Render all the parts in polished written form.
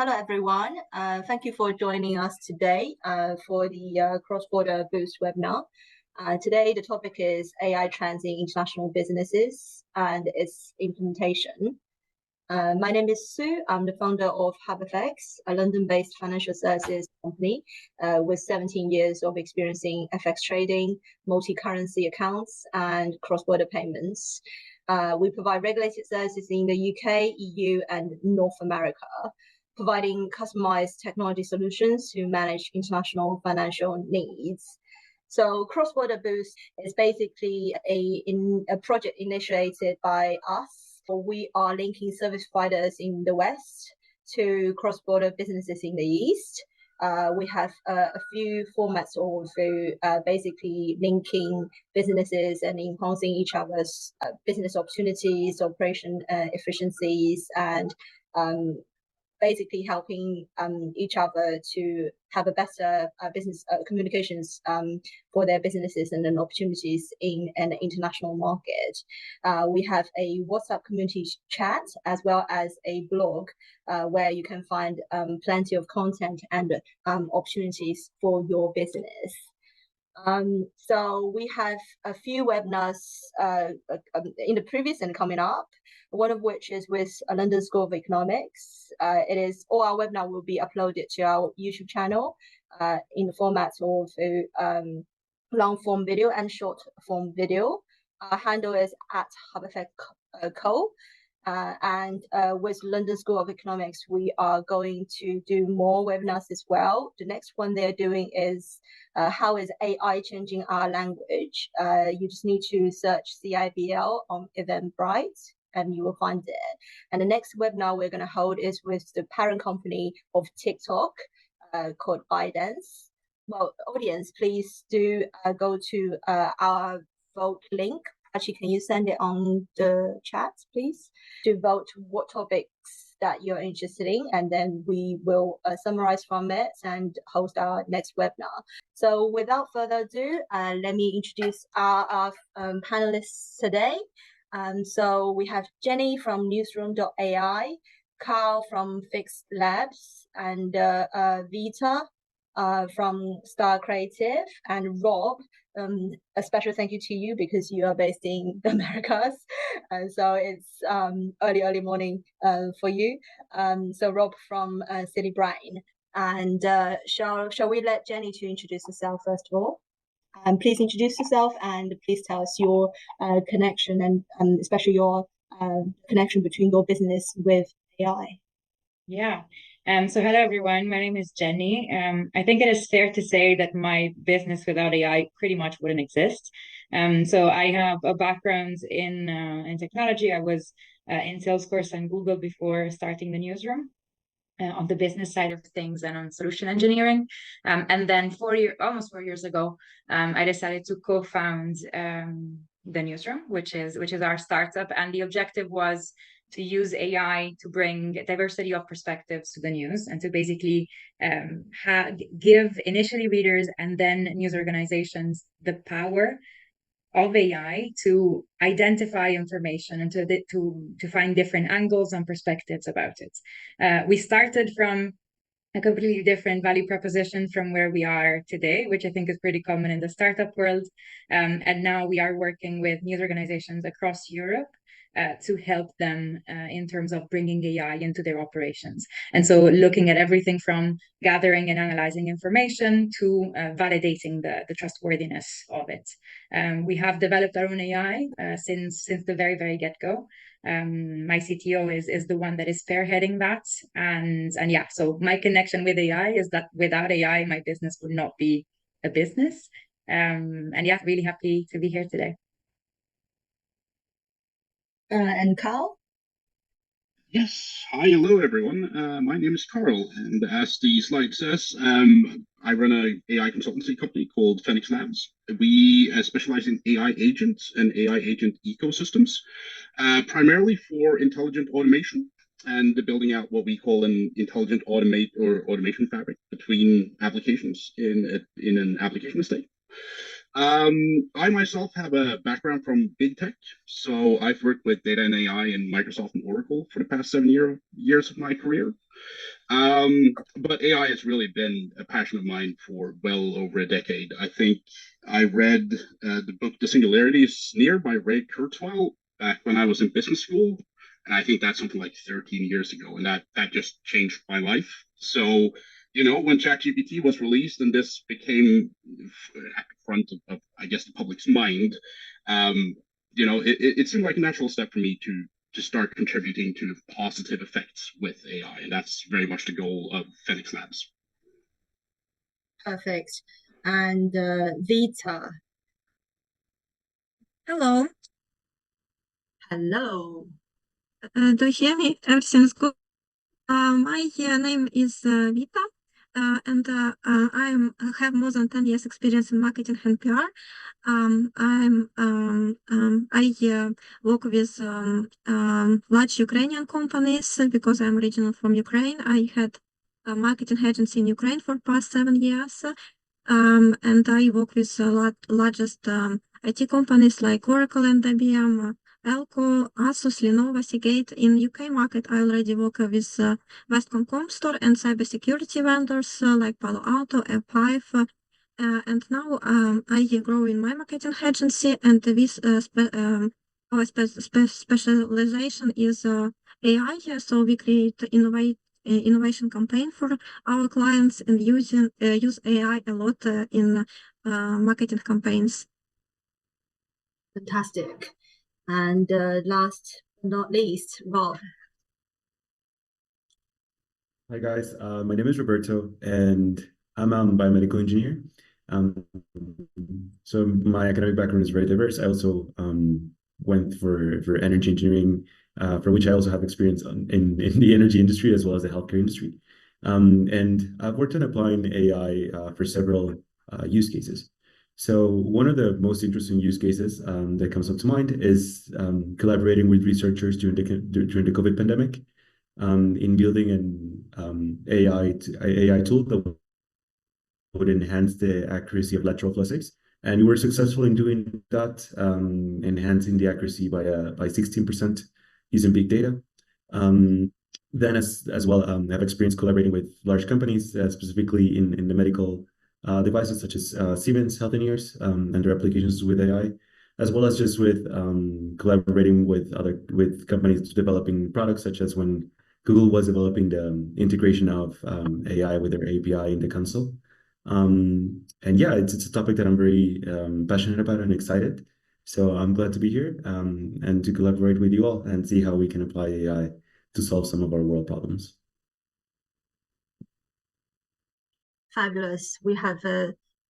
Hello, everyone. Thank you for joining us today for the Cross-Border Boost webinar. Today, the topic is AI trends in international businesses and its implementation. My name is Sue. I'm the founder of hubfx, a London-based financial services company with 17 years of experience in FX trading, multi-currency accounts, and cross-border payments. We provide regulated services in the UK, EU, and North America, providing customized technology solutions to manage international financial needs. So CrossBorder Boost is basically a project initiated by us. We are linking service providers in the West to cross-border businesses in the East. We have a few formats of basically linking businesses and enhancing each other's business opportunities, operation efficiencies, and basically helping each other to have a better business communications for their businesses and then opportunities in an international market. We have a WhatsApp community chat as well as a blog where you can find plenty of content and opportunities for your business. So we have a few webinars in the previous and coming up, one of which is with London School of Economics. All our webinar will be uploaded to our YouTube channel in the formats of long form video and short form video. Our handle is at hubfx.co. And with London School of Economics, we are going to do more webinars as well. The next one they're doing is how is AI changing our language? You just need to search CIBL on Eventbrite and you will find it. And the next webinar we're going to hold is with the parent company of TikTok called ByteDance. Well, audience, please do go to our vote link. Actually, can you send it on the chat, please, to vote what topics that you're interested in, and then we will summarize from it and host our next webinar. So without further ado, let me introduce our panelists today. So we have Jenny from newsroom.ai, Carl from Fixed Labs, and Vita from Star Creative, and Rob. A special thank you to you because you are based in the Americas, and so it's early morning for you. So Rob from City Brain, and shall we let Jenny to introduce herself first of all? Please introduce yourself and please tell us your connection and especially your connection between your business with AI. Yeah. So hello, everyone. My name is Jenny. I think it is fair to say that my business without AI pretty much wouldn't exist. So I have a background in technology. I was in Salesforce and Google before starting the newsroom. On the business side of things and on solution engineering. And then almost 4 years ago, I decided to co-found the newsroom, which is our startup. And the objective was to use AI to bring diversity of perspectives to the news and to basically give initially readers and then news organizations the power of AI to identify information and to find different angles and perspectives about it. We started from a completely different value proposition from where we are today, which I think is pretty common in the startup world. And now we are working with news organizations across Europe to help them in terms of bringing AI into their operations. And so looking at everything from gathering and analyzing information to validating the trustworthiness of it. We have developed our own AI since the very get-go. My CTO is the one that is spearheading that. And yeah, so my connection with AI is that without AI, my business would not be a business. And yeah, really happy to be here today. And Carl? Yes. Hi, hello, everyone. My name is Carl, and as the slide says, I run an AI consultancy company called Phoenix Labs. We specialize in AI agents and AI agent ecosystems, primarily for intelligent automation and building out what we call an intelligent automation fabric between applications in an application estate. I myself have a background from big tech, so I've worked with data and AI in Microsoft and Oracle for the past 7 years of my career. But AI has really been a passion of mine for well over a decade. I think I read the book The Singularity is Near by Ray Kurzweil back when I was in business school. And I think that's something like 13 years ago. And that just changed my life. So, when ChatGPT was released and this became at the front of I guess, the public's mind, it seemed like a natural step for me to start contributing to positive effects with AI. And that's very much the goal of Phoenix Labs. Perfect. And Vita. Hello. Hello. Do you hear me? Everything's good. My name is Vita, and I have more than 10 years experience in marketing and PR. I work with large Ukrainian companies because I'm original from Ukraine. I had a marketing agency in Ukraine for past 7 years, and I work with largest IT companies like Oracle and IBM. Elko, Asus, Lenovo, Seagate. In UK market, I already work with Westcon Comstor and cybersecurity vendors like Palo Alto, F5. And now I grow in my marketing agency, and this our specialization is AI. So we create innovation campaign for our clients and use AI a lot in marketing campaigns. Fantastic. And last but not least, Rob. Hi guys, my name is Roberto, and I'm a biomedical engineer. So my academic background is very diverse. I also went for energy engineering, for which I also have experience in the energy industry as well as the healthcare industry. And I've worked on applying AI for several use cases. So one of the most interesting use cases that comes up to mind is collaborating with researchers during the COVID pandemic in building an AI tool that would enhance the accuracy of lateral physics. And we were successful in doing that, enhancing the accuracy by 16% using big data. Then as well, have experience collaborating with large companies, specifically in the medical devices such as Siemens Healthineers and their applications with AI, as well as just with collaborating with companies developing products, such as when Google was developing the integration of AI with their API in the console. And yeah, it's a topic that I'm very passionate about and excited. So I'm glad to be here and to collaborate with you all and see how we can apply AI to solve some of our world problems. Fabulous. We have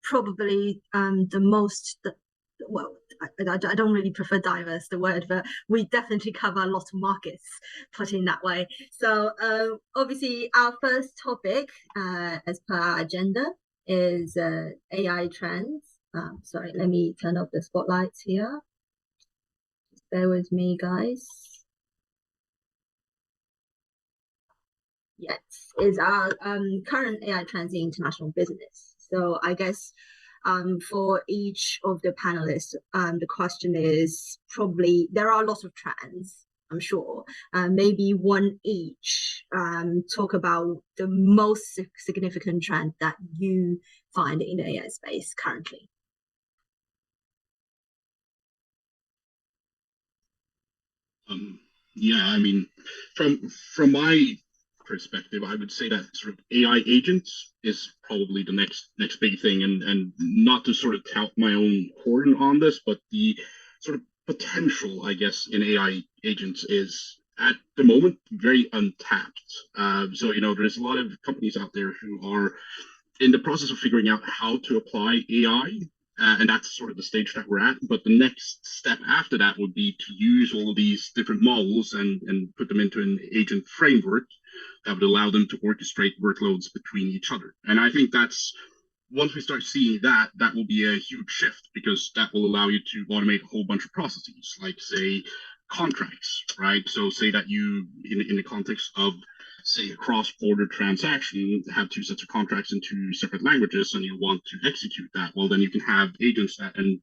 probably the most, well, I don't really prefer diverse, the word, but we definitely cover a lot of markets, put in that way. So obviously our first topic, as per our agenda, is AI trends. Sorry, let me turn off the spotlights here. Just bear with me, guys. Yes, is our current AI trends in international business. So I guess for each of the panelists, the question is probably, there are a lot of trends, I'm sure. Maybe one each talk about the most significant trend that you find in the AI space currently. Yeah, I mean, from my perspective, I would say that sort of AI agents is probably the next big thing, and not to sort of tout my own horn on this, but the sort of potential, I guess, in AI agents is at the moment very untapped. So there's a lot of companies out there who are in the process of figuring out how to apply AI. And that's sort of the stage that we're at. But the next step after that would be to use all of these different models and put them into an agent framework that would allow them to orchestrate workloads between each other. And I think that's, once we start seeing that, that will be a huge shift, because that will allow you to automate a whole bunch of processes, like say contracts, right? So say that you, in the context of say, a cross-border transaction, have two sets of contracts in two separate languages, and you want to execute that, well, then you can have agents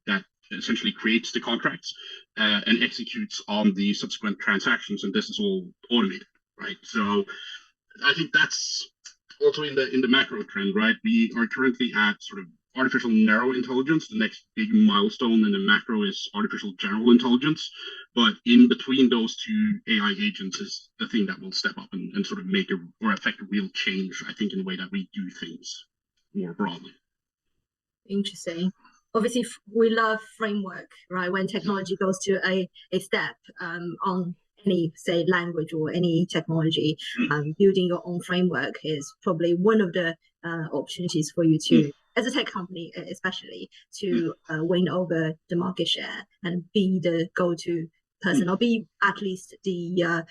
that essentially creates the contracts and executes on the subsequent transactions, and this is all automated, right? So I think that's also in the macro trend, right? We are currently at sort of artificial narrow intelligence. The next big milestone in the macro is artificial general intelligence. But in between those two AI agents is the thing that will step up and sort of make or affect a real change, I think, in the way that we do things more broadly. Interesting. Obviously, we love framework, right? When technology goes to a step on any, say, language or any technology, building your own framework is probably one of the opportunities for you to, as a tech company especially, to win over the market share and be the go-to person, or be at least the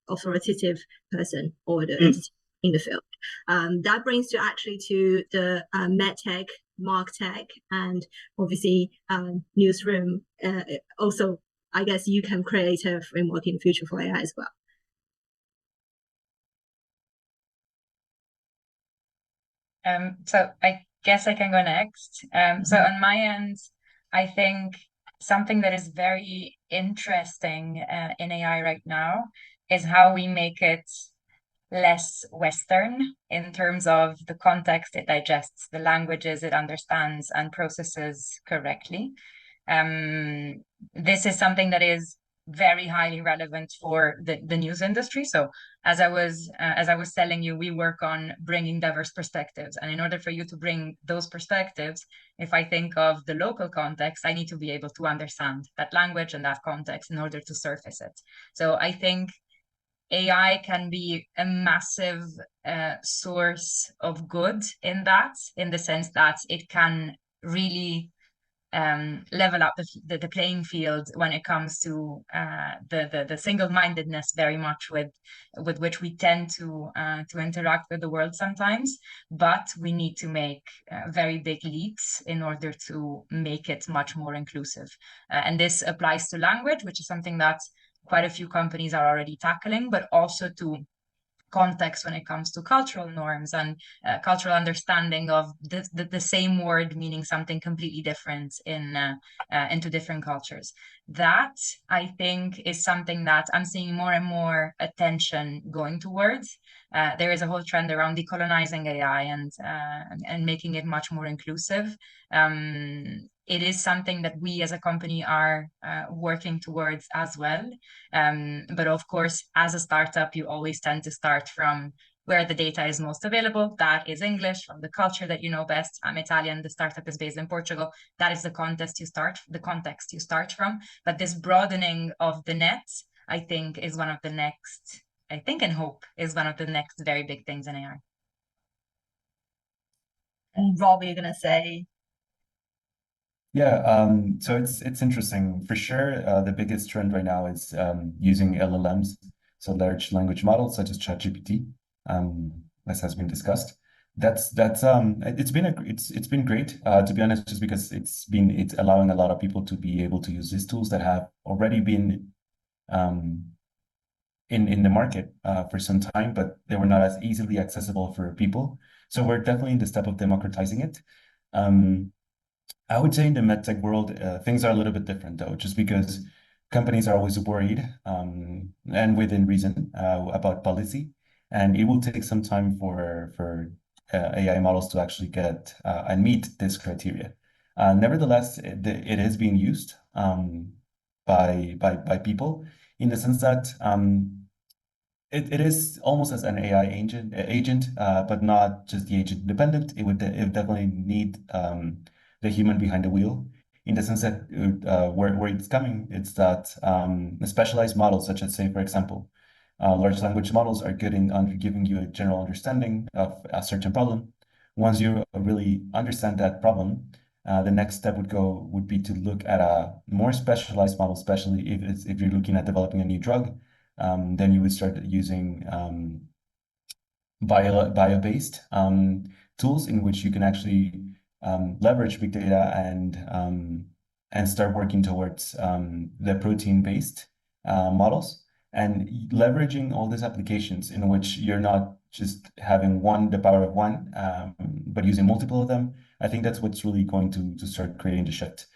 authoritative person or the entity in the field. That brings to actually to the medtech, marktech, and obviously newsroom. Also, I guess you can create a framework in the future for AI as well. So I guess I can go next. So on my end, I think something that is very interesting in AI right now is how we make it less Western in terms of the context it digests, the languages it understands and processes correctly. This is something that is very highly relevant for the news industry. So as I was telling you, we work on bringing diverse perspectives, and in order for you to bring those perspectives, if I think of the local context, I need to be able to understand that language and that context in order to surface it. So I think AI can be a massive source of good in the sense that it can really level up the playing field when it comes to the single-mindedness very much with which we tend to interact with the world sometimes. But we need to make very big leaps in order to make it much more inclusive. And this applies to language, which is something that quite a few companies are already tackling, but also to context when it comes to cultural norms and cultural understanding of the same word meaning something completely different into different cultures. That, I think, is something that I'm seeing more and more attention going towards. There is a whole trend around decolonizing AI and making it much more inclusive. It is something that we as a company are working towards as well. But of course, as a startup, you always tend to start from where the data is most available. That is English, from the culture that you know best. I'm Italian, the startup is based in Portugal. That is the context you start from. But this broadening of the net, I think, is one of the next, I think and hope, is one of the next very big things in AI. And Rob, you're going to say? Yeah, so it's interesting for sure. The biggest trend right now is using LLMs, so large language models such as ChatGPT, as has been discussed. It's been great to be honest, just because it's allowing a lot of people to be able to use these tools that have already been in the market for some time, but they were not as easily accessible for people. So we're definitely in the step of democratizing it. I would say in the medtech world, things are a little bit different though, just because companies are always worried, and within reason, about policy, and it will take some time for AI models to actually get and meet this criteria. Nevertheless, it is being used by people in the sense that it is almost as an AI agent, but not just the agent independent. It would definitely need the human behind the wheel, in the sense that where it's coming, it's that specialized models, such as, say, for example, large language models are good in giving you a general understanding of a certain problem. Once you really understand that problem, the next step would be to look at a more specialized model, especially if you're looking at developing a new drug. Then you would start using bio-based tools in which you can actually leverage big data and start working towards the protein-based models. And leveraging all these applications in which you're not just having the power of one, but using multiple of them, I think that's what's really going to start creating the shift.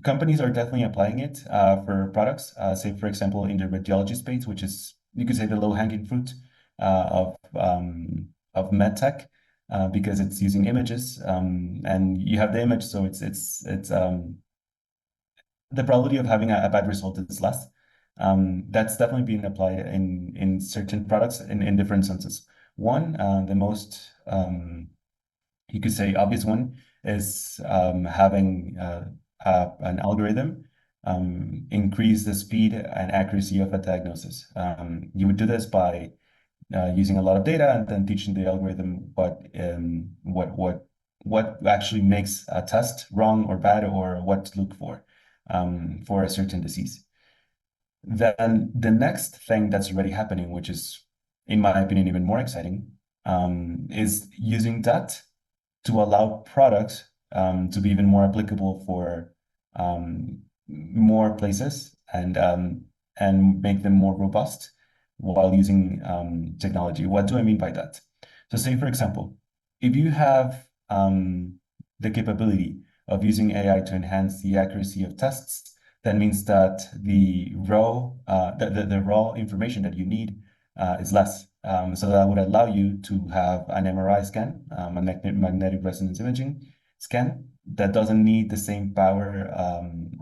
Companies are definitely applying it for products, say, for example, in the radiology space, which is, you could say, the low-hanging fruit of medtech, because it's using images, and you have the image, so it's the probability of having a bad result is less. That's definitely being applied in certain products in different senses. One, the most you could say obvious one is having an algorithm increase the speed and accuracy of a diagnosis. You would do this by using a lot of data and then teaching the algorithm what actually makes a test wrong or bad, or what to look for a certain disease. Then the next thing that's already happening, which is, in my opinion, even more exciting, is using that to allow products to be even more applicable for more places, and make them more robust while using technology. What do I mean by that? So say, for example, if you have the capability of using AI to enhance the accuracy of tests, that means that the raw information that you need is less. So that would allow you to have an MRI scan, magnetic resonance imaging scan, that doesn't need the same power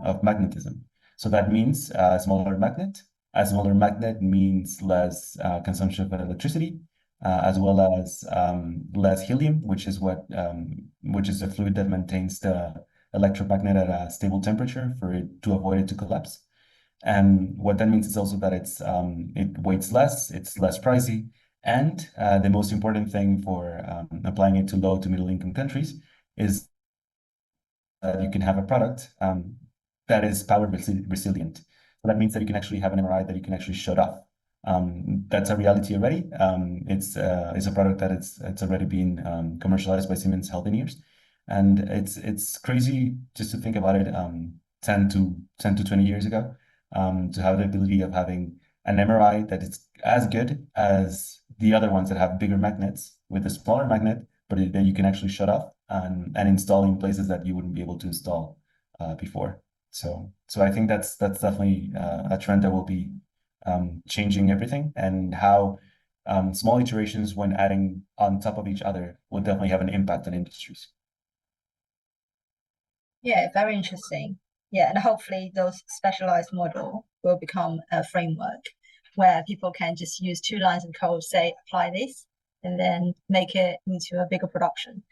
of magnetism. So that means a smaller magnet. A smaller magnet means less consumption of electricity, as well as less helium, which is a fluid that maintains the electromagnet at a stable temperature for it to avoid it to collapse. And what that means is also that it weighs less, it's less pricey, and the most important thing for applying it to low to middle income countries is that you can have a product that is power resilient. So that means that you can actually have an MRI that you can actually shut off. That's a reality already. It's a product that it's already been commercialized by Siemens Healthineers, and it's crazy just to think about it. 10 to 20 years ago, to have the ability of having an MRI that is as good as the other ones that have bigger magnets with a smaller magnet, but that you can actually shut off and install in places that you wouldn't be able to install before. So I think that's definitely a trend that will be changing everything, and how small iterations, when adding on top of each other, will definitely have an impact on industries. Yeah, very interesting. Yeah, and hopefully those specialized model will become a framework where people can just use 2 lines of code, say, apply this, and then make it into a bigger production.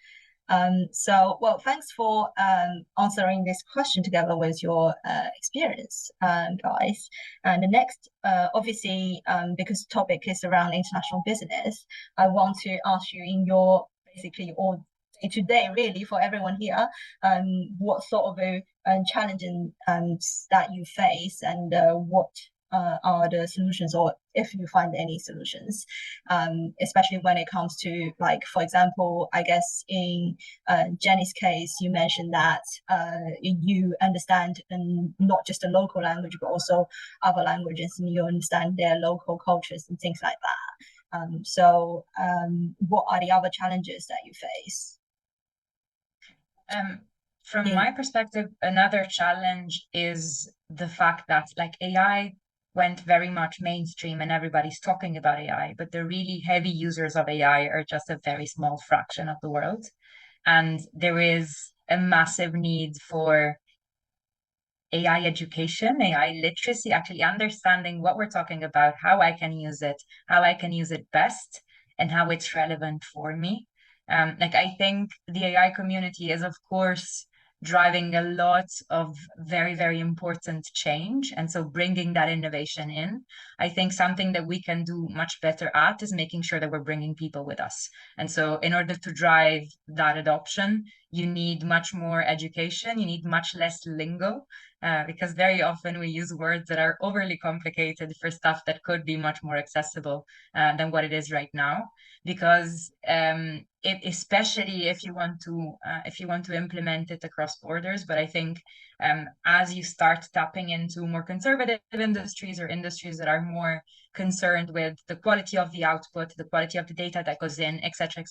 Well, thanks for answering this question together with your experience, guys. And the next, obviously, because the topic is around international business, I want to ask you, in your basically all day-to-day, really, for everyone here, what sort of challenges that you face, and what are the solutions, or if you find any solutions, especially when it comes to, like, for example, I guess in Jenny's case, you mentioned that you understand not just the local language, but also other languages, and you understand their local cultures and things like that. What are the other challenges that you face? From my perspective, another challenge is the fact that, like, AI went very much mainstream and everybody's talking about AI, but the really heavy users of AI are just a very small fraction of the world. And there is a massive need for AI education, AI literacy, actually understanding what we're talking about, how I can use it, how I can use it best, and how it's relevant for me. Like, I think the AI community is, of course, driving a lot of very, very important change. And so bringing that innovation in, I think something that we can do much better at is making sure that we're bringing people with us. And so in order to drive that adoption, you need much more education, you need much less lingo, because very often we use words that are overly complicated for stuff that could be much more accessible than what it is right now. Because especially if you want to implement it across borders, but I think as you start tapping into more conservative industries or industries that are more concerned with the quality of the output, the quality of the data that goes in, etc.,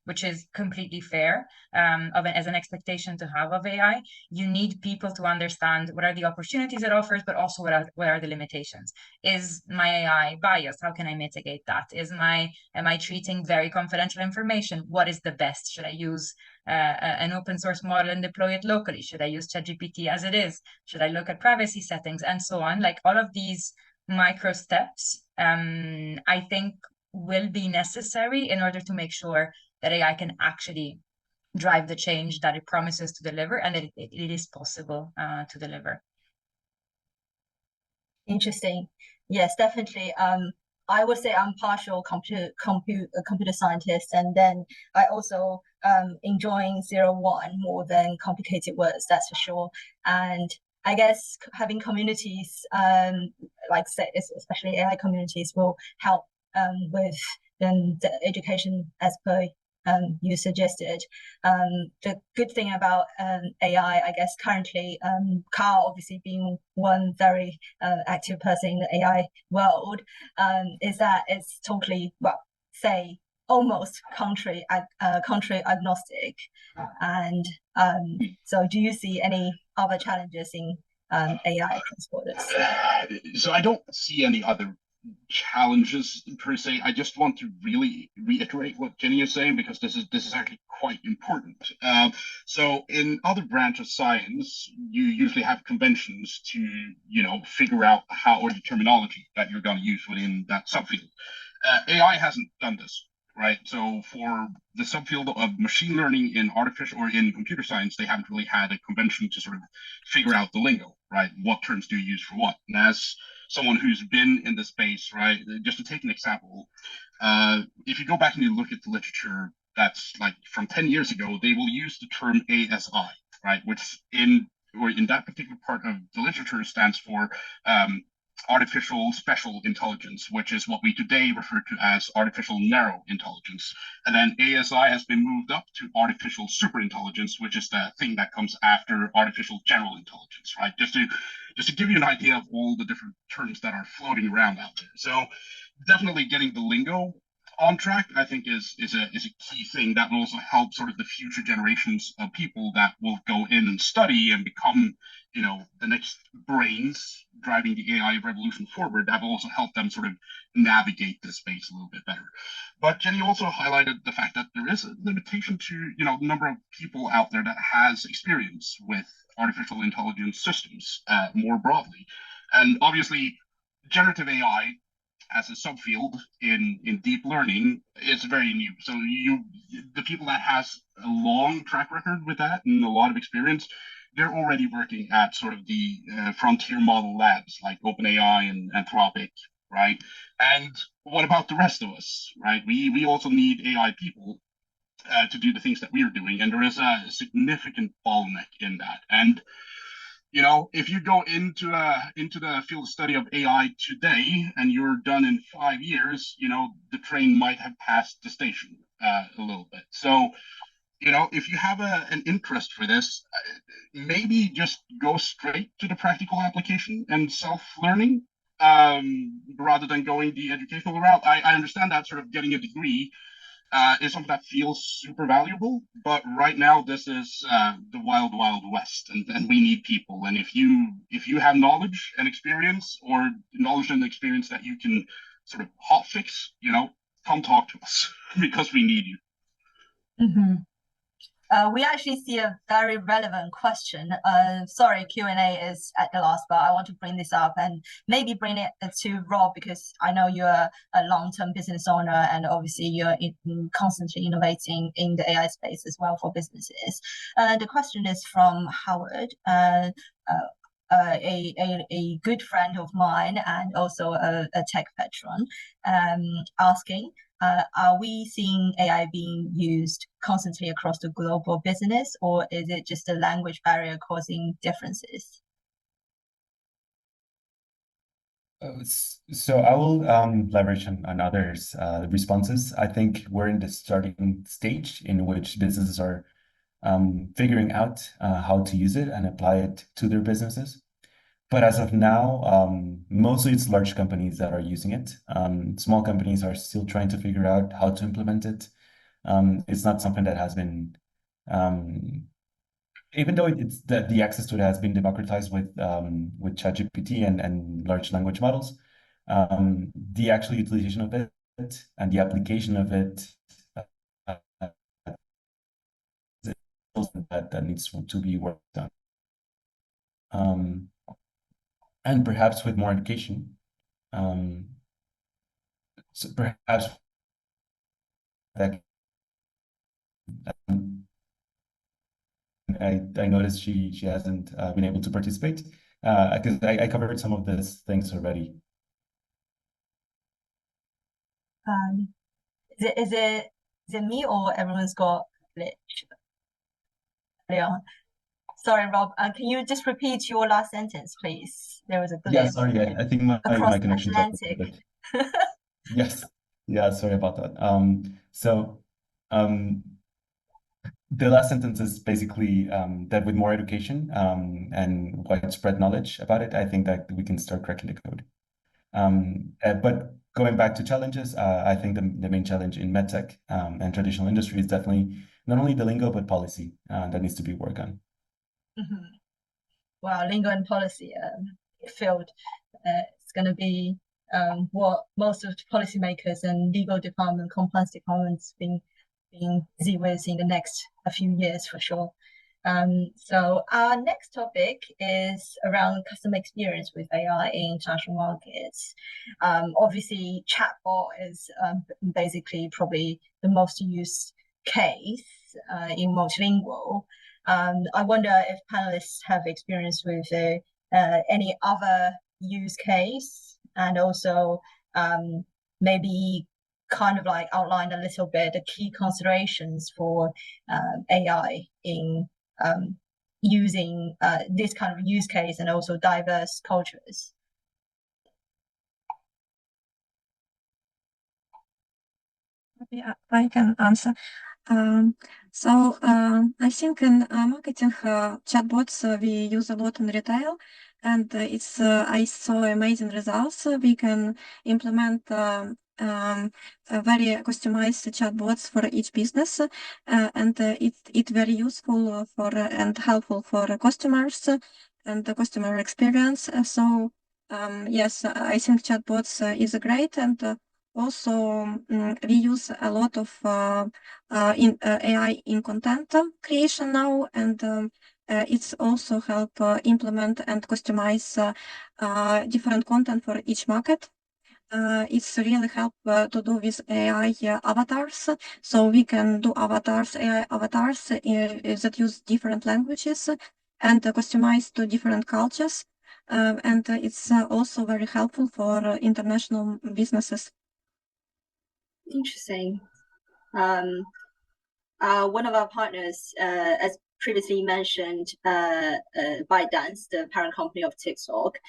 which is completely fair as an expectation to have of AI. You need people to understand what are the opportunities it offers, but also what are the limitations. Is my AI biased? How can I mitigate that? Am I treating very confidential information? What is the best? Should I use an open source model and deploy it locally? Should I use ChatGPT as it is? Should I look at privacy settings and so on? Like all of these micro steps, I think will be necessary in order to make sure that AI can actually drive the change that it promises to deliver, and that it is possible to deliver. Interesting. Yes, definitely. I would say I'm partial computer scientist, and then I also enjoying 0-1 more than complicated words, that's for sure. And I guess having communities, like say, especially AI communities, will help with the education as per you suggested. The good thing about AI, I guess currently, Carl obviously being one very active person in the AI world, is that it's totally, well, say almost country agnostic. And so do you see any other challenges in AI across borders? So I don't see any other challenges per se. I just want to really reiterate what Jenny is saying, because this is actually quite important. So in other branches of science, you usually have conventions to, you know, figure out how, or the terminology that you're going to use within that subfield. AI hasn't done this, right? So for the subfield of machine learning in artificial or in computer science, they haven't really had a convention to sort of figure out the lingo, right? What terms do you use for what? And as someone who's been in the space, right, just to take an example, if you go back and you look at the literature that's like from 10 years ago, they will use the term ASI, right, which in that particular part of the literature stands for artificial special intelligence, which is what we today refer to as artificial narrow intelligence. And then ASI has been moved up to artificial superintelligence, which is the thing that comes after artificial general intelligence, right? Just to give you an idea of all the different terms that are floating around out there. So definitely getting the lingo on track, I think, is a key thing that will also help sort of the future generations of people that will go in and study and become, you know, the next brains driving the AI revolution forward. That will also help them sort of navigate this space a little bit better. But Jenny also highlighted the fact that there is a limitation to, you know, the number of people out there that has experience with artificial intelligence systems more broadly. And obviously, generative AI as a subfield in deep learning is very new. So the people that has a long track record with that and a lot of experience, they're already working at sort of the frontier model labs like OpenAI and Anthropic, right? And what about the rest of us, right? We also need AI people to do the things that we are doing, and there is a significant bottleneck in that. And you know, if you go into the field study of AI today and you're done in 5 years, you know, the train might have passed the station a little bit. So, you know, if you have an interest for this, maybe just go straight to the practical application and self-learning rather than going the educational route. I understand that sort of getting a degree is something that feels super valuable, but right now this is the wild west, and we need people. And if you have knowledge and experience, or knowledge and experience that you can sort of hot fix, you know, come talk to us because we need you. Mm-hmm. We actually see a very relevant question. Sorry, Q&A is at the last, but I want to bring this up and maybe bring it to Rob, because I know you're a long-term business owner, and obviously you're constantly innovating in the AI space as well for businesses. The question is from Howard. a good friend of mine and also a tech veteran asking, are we seeing AI being used constantly across the global business, or is it just a language barrier causing differences? So I will leverage on others' responses. I think we're in the starting stage in which businesses are figuring out how to use it and apply it to their businesses. But as of now, mostly it's large companies that are using it. Small companies are still trying to figure out how to implement it. It's not something that has been, even though it's the access to it has been democratized with ChatGPT and large language models, the actual utilization of it and the application of it that needs to be worked on. And perhaps with more education, so perhaps that I noticed she hasn't been able to participate because I covered some of these things already. Is it me or everyone's got glitch? Leon. Sorry, Rob. Can you just repeat your last sentence, please? There was a glitch. Yeah, sorry. I think my connection's up a Atlantic. bit. Yes. Yeah, sorry about that. So the last sentence is basically that with more education and widespread knowledge about it, I think that we can start cracking the code. But going back to challenges, I think the main challenge in medtech and traditional industry is definitely not only the lingo, but policy that needs to be worked on. Mm-hmm. Wow, lingo and policy field. It's going to be what most of the policymakers and legal department, compliance departments being busy with in the next few years for sure. So our next topic is around customer experience with AI in international markets. Obviously, chatbot is basically probably the most used case in multilingual. I wonder if panelists have experience with any other use case, and also maybe kind of like outline a little bit the key considerations for AI in using this kind of use case and also diverse cultures. Maybe I can answer. I think in marketing chatbots we use a lot in retail, and I saw amazing results. We can implement very customized chatbots for each business, and it's very useful for and helpful for customers and the customer experience. Yes, I think chatbots is great, and also we use a lot of AI in content creation now, and it's also help implement and customize different content for each market. It's really help to do with AI avatars. So we can do AI avatars that use different languages and customize to different cultures. And it's also very helpful for international businesses. Interesting. One of our partners, as previously mentioned, ByteDance, the parent company of TikTok,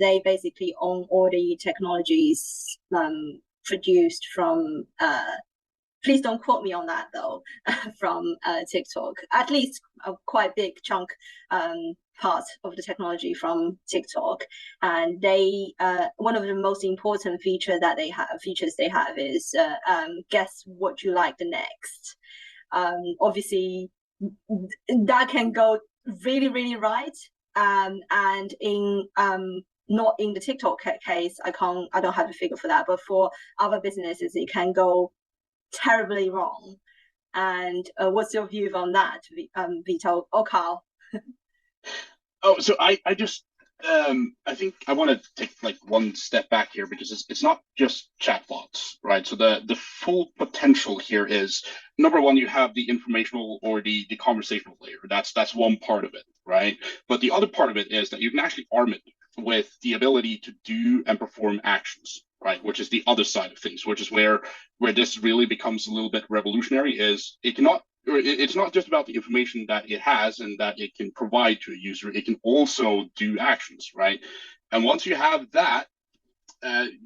they basically own all the technologies produced from, please don't quote me on that though, from TikTok, at least a quite big chunk part of the technology from TikTok. And they, one of the most important features they have is guess what you like the next. Obviously, that can go really, really right. And in not in the TikTok case, I don't have a figure for that, but for other businesses, it can go terribly wrong. And what's your view on that, Vito or Carl? Oh, so I just I think I want to take like one step back here, because it's not just chatbots, right? So the full potential here is, number one, you have the informational or the conversational layer. That's one part of it. right? But the other part of it is that you can actually arm it with the ability to do and perform actions, right? Which is the other side of things, which is where this really becomes a little bit revolutionary. Is it cannot, or it's not just about the information that it has and that it can provide to a user. It can also do actions, right? And once you have that,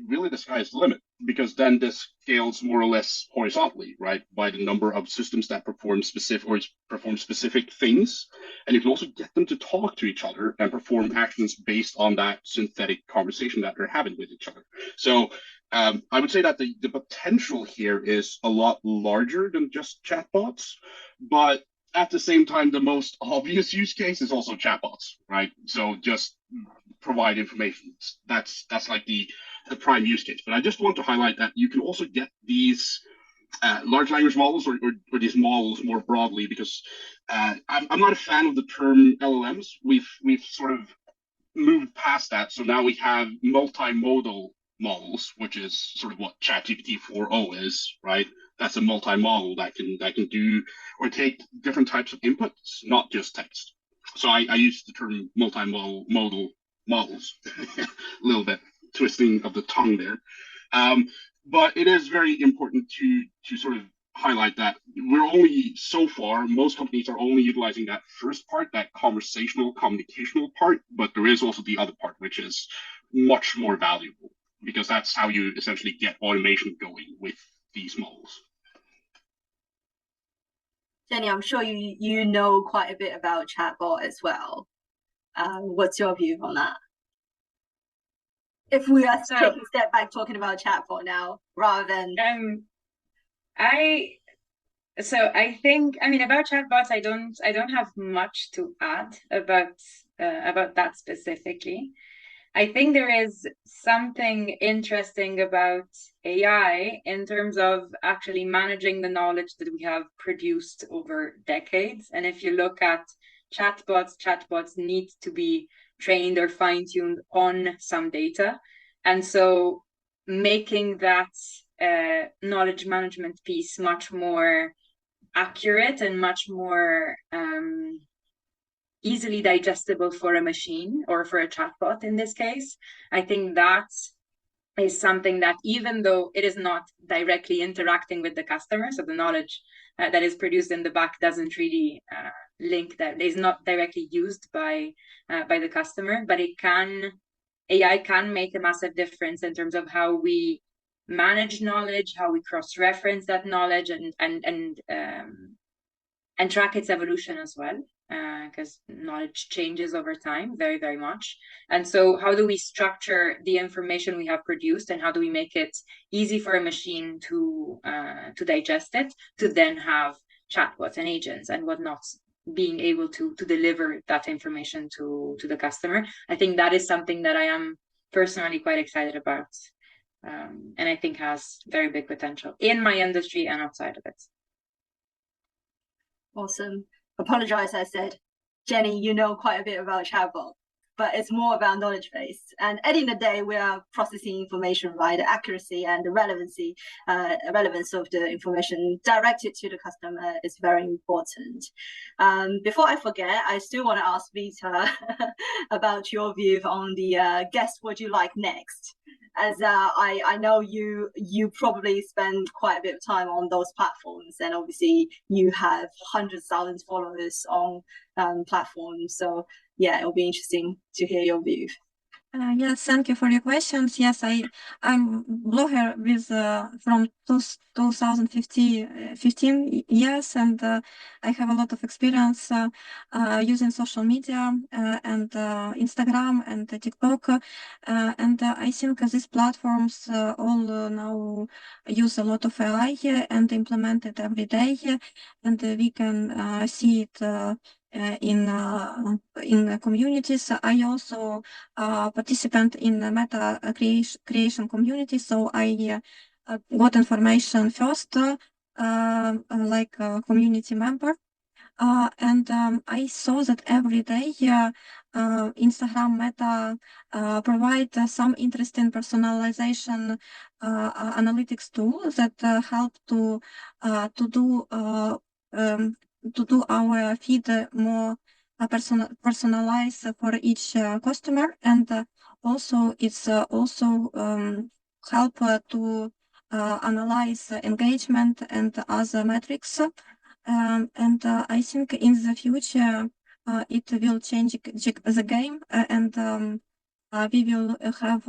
really the sky is the limit, because then this scales more or less horizontally, right, by the number of systems that perform specific things, and you can also get them to talk to each other and perform actions based on that synthetic conversation that they're having with each other. So I would say that the potential here is a lot larger than just chatbots, but at the same time, the most obvious use case is also chatbots, right? So just provide information. That's like the prime use case. But I just want to highlight that you can also get these large language models or these models more broadly, because I'm not a fan of the term LLMs. We've sort of moved past that. So now we have multimodal models, which is sort of what ChatGPT 4.0 is, right? That's a multi-model that can do or take different types of inputs, not just text. So I use the term multimodal models, a little bit twisting of the tongue there. But it is very important to sort of highlight that we're only so far, most companies are only utilizing that first part, that conversational, communicational part, but there is also the other part, which is much more valuable, because that's how you essentially get automation going with these models. Jenny, I'm sure you know quite a bit about chatbot as well. What's your view on that? If we are taking a step back talking about chatbot now, rather than I think, I mean, about chatbots, I don't have much to add about that specifically. I think there is something interesting about AI in terms of actually managing the knowledge that we have produced over decades. And if you look at chatbots need to be trained or fine-tuned on some data. And so making that knowledge management piece much more accurate and much more easily digestible for a machine or for a chatbot in this case, I think that is something that, even though it is not directly interacting with the customer, so the knowledge that is produced in the back doesn't really link, that is not directly used by the customer, but AI can make a massive difference in terms of how we manage knowledge, how we cross-reference that knowledge, and track its evolution as well, because knowledge changes over time very, very much. And so how do we structure the information we have produced, and how do we make it easy for a machine to digest it, to then have chatbots and agents and whatnot being able to deliver that information to the customer? I think that is something that I am personally quite excited about, and I think has very big potential in my industry and outside of it. Awesome. Apologize, I said, Jenny, you know quite a bit about chatbot, but it's more about knowledge base. And at the end of the day, we are processing information, right? The accuracy and the relevance of the information directed to the customer is very important. Before I forget, I still want to ask Vita about your view on the guess what you like next. As I know you probably spend quite a bit of time on those platforms, and obviously you have hundreds of thousands of followers on platforms. So yeah, it'll be interesting to hear your view. Yes, thank you for your questions. Yes, I'm blogger with from 2015 years, and I have a lot of experience using social media and Instagram and TikTok, and I think these platforms all now use a lot of AI and implement it every day, and we can see it in communities. I also participant in the meta creation community, so I got information first like a community member, and I saw that every day Instagram Meta provide some interesting personalization analytics tools that help to do our feed more personalize for each customer, and also it's also help to analyze engagement and other metrics. And I think in the future it will change the game, and we will have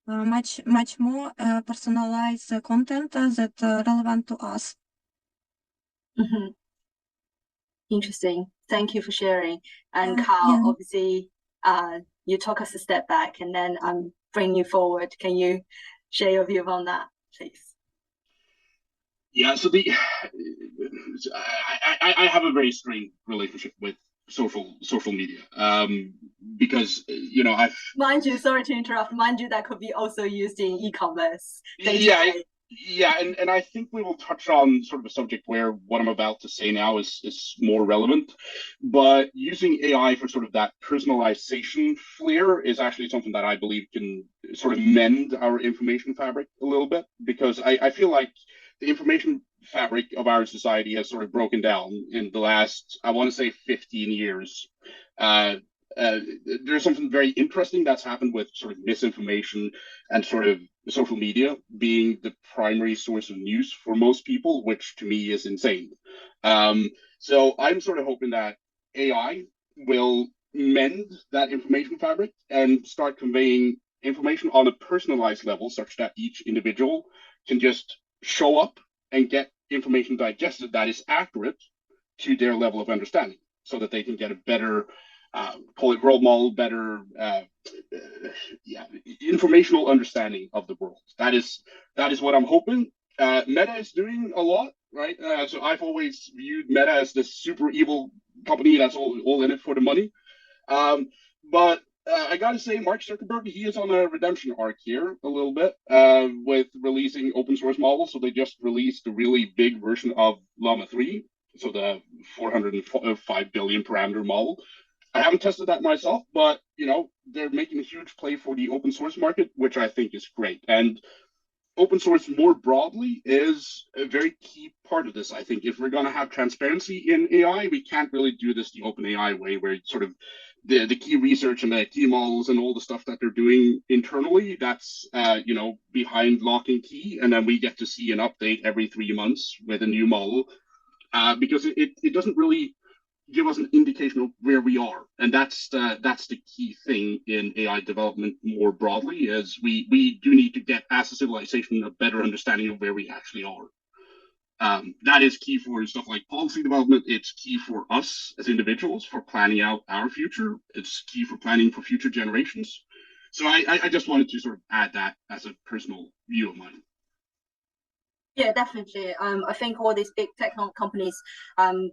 much more personalized content that relevant to us. Mm-hmm. Interesting. Thank you for sharing. And Carl, obviously, you took us a step back, and then I'm bringing you forward. Can you share your view on that, please? Yeah, so I have a very strained relationship with social media, because I've mind you, sorry to interrupt. Mind you, that could be also used in e-commerce. Yeah, and I think we will touch on sort of a subject where what I'm about to say now is more relevant, but using AI for sort of that personalization flair is actually something that I believe can sort of mend our information fabric a little bit, because I feel like the information fabric of our society has sort of broken down in the last, I want to say, 15 years. There's something very interesting that's happened with sort of misinformation and sort of social media being the primary source of news for most people, which to me is insane. So I'm sort of hoping that AI will mend that information fabric and start conveying information on a personalized level, such that each individual can just show up and get information digested that is accurate to their level of understanding, so that they can get a better call it role model, better informational understanding of the world. That is what I'm hoping. Meta is doing a lot, right? So I've always viewed Meta as this super evil company that's all in it for the money. But I gotta say, Mark Zuckerberg, he is on a redemption arc here a little bit with releasing open source models. So they just released a really big version of Llama 3, so the 405 billion parameter model. I haven't tested that myself, but they're making a huge play for the open source market, which I think is great. And open source more broadly is a very key part of this. I think if we're going to have transparency in AI, we can't really do this the open AI way, where sort of the key research and the key models and all the stuff that they're doing internally, that's behind lock and key, and then we get to see an update every 3 months with a new model, because it doesn't really give us an indication of where we are. And that's the key thing in AI development more broadly, is we do need to get, as a civilization, a better understanding of where we actually are. That is key for stuff like policy development. It's key for us as individuals for planning out our future. It's key for planning for future generations. So I just wanted to sort of add that as a personal view of mine. Yeah, definitely. I think all these big technology companies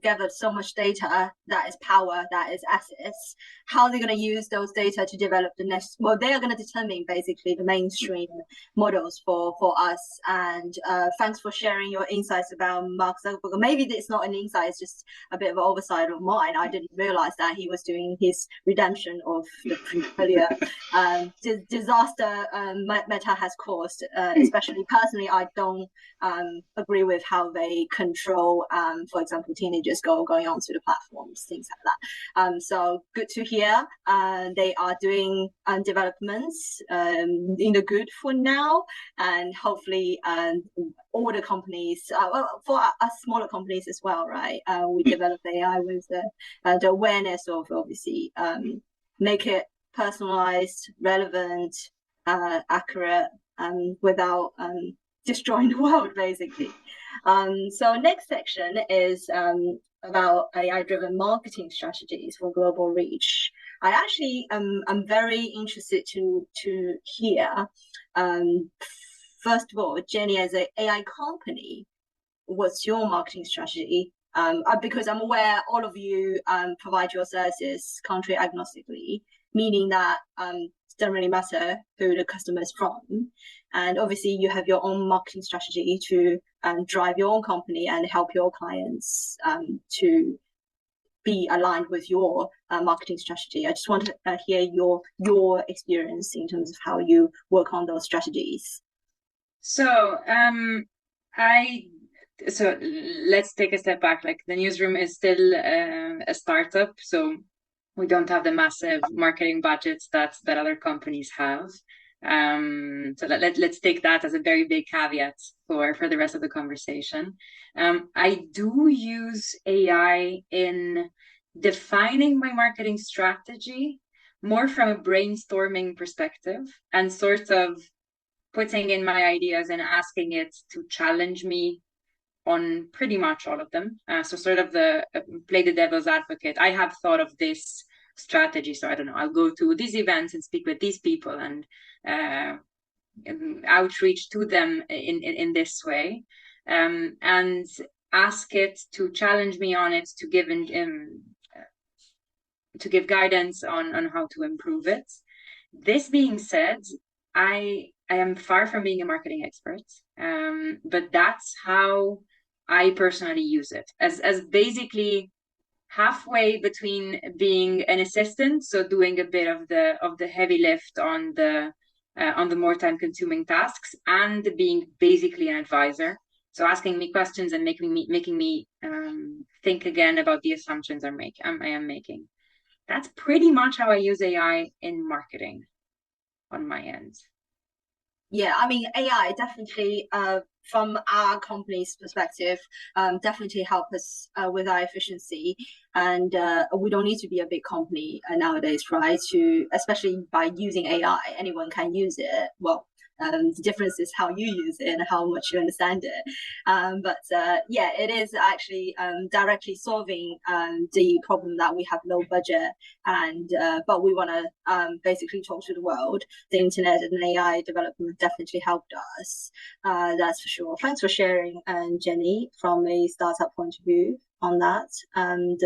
gathered so much data that is power, that is assets. How are they going to use those data to develop the next? Well, they are going to determine basically the mainstream models for us. And thanks for sharing your insights about Mark Zuckerberg. Maybe it's not an insight; it's just a bit of an oversight of mine. I didn't realize that he was doing his redemption of the earlier disaster Meta has caused. Especially personally, I don't agree with how they control, for example, teenagers going onto the platforms, things like that. So good to hear. They are doing developments in the good for now, and hopefully all the companies, for us smaller companies as well, right? We develop AI with the awareness of obviously make it personalized, relevant, accurate, without destroying the world, basically. So next section is about AI-driven marketing strategies for global reach. I actually I'm very interested to hear, first of all, Jenny, as an AI company, what's your marketing strategy? Because I'm aware all of you provide your services country agnostically, meaning that it doesn't really matter who the customer is from. And obviously you have your own marketing strategy to drive your own company and help your clients to be aligned with your marketing strategy. I just want to hear your experience in terms of how you work on those strategies. So so let's take a step back. Like the newsroom is still a startup, so we don't have the massive marketing budgets that other companies have. So let's take that as a very big caveat for the rest of the conversation. I do use AI in defining my marketing strategy more from a brainstorming perspective and sort of putting in my ideas and asking it to challenge me on pretty much all of them. So sort of the play the devil's advocate. I have thought of this strategy, so I don't know, I'll go to these events and speak with these people and outreach to them in this way, and ask it to challenge me on it, to give guidance on how to improve it. This being said, I am far from being a marketing expert, but that's how I personally use it, as basically halfway between being an assistant, so doing a bit of the heavy lift on the more time consuming tasks, and being basically an advisor. So asking me questions and making me think again about the assumptions I am making. That's pretty much how I use AI in marketing on my end. Yeah, I mean, AI definitely, from our company's perspective, definitely help us with our efficiency. And we don't need to be a big company nowadays, right? Especially by using AI, anyone can use it. Well, the difference is how you use it and how much you understand it. But yeah, it is actually directly solving the problem that we have low budget, and but we want to basically talk to the world. The internet and AI development definitely helped us. That's for sure. Thanks for sharing, Jenny, from a startup point of view on that. And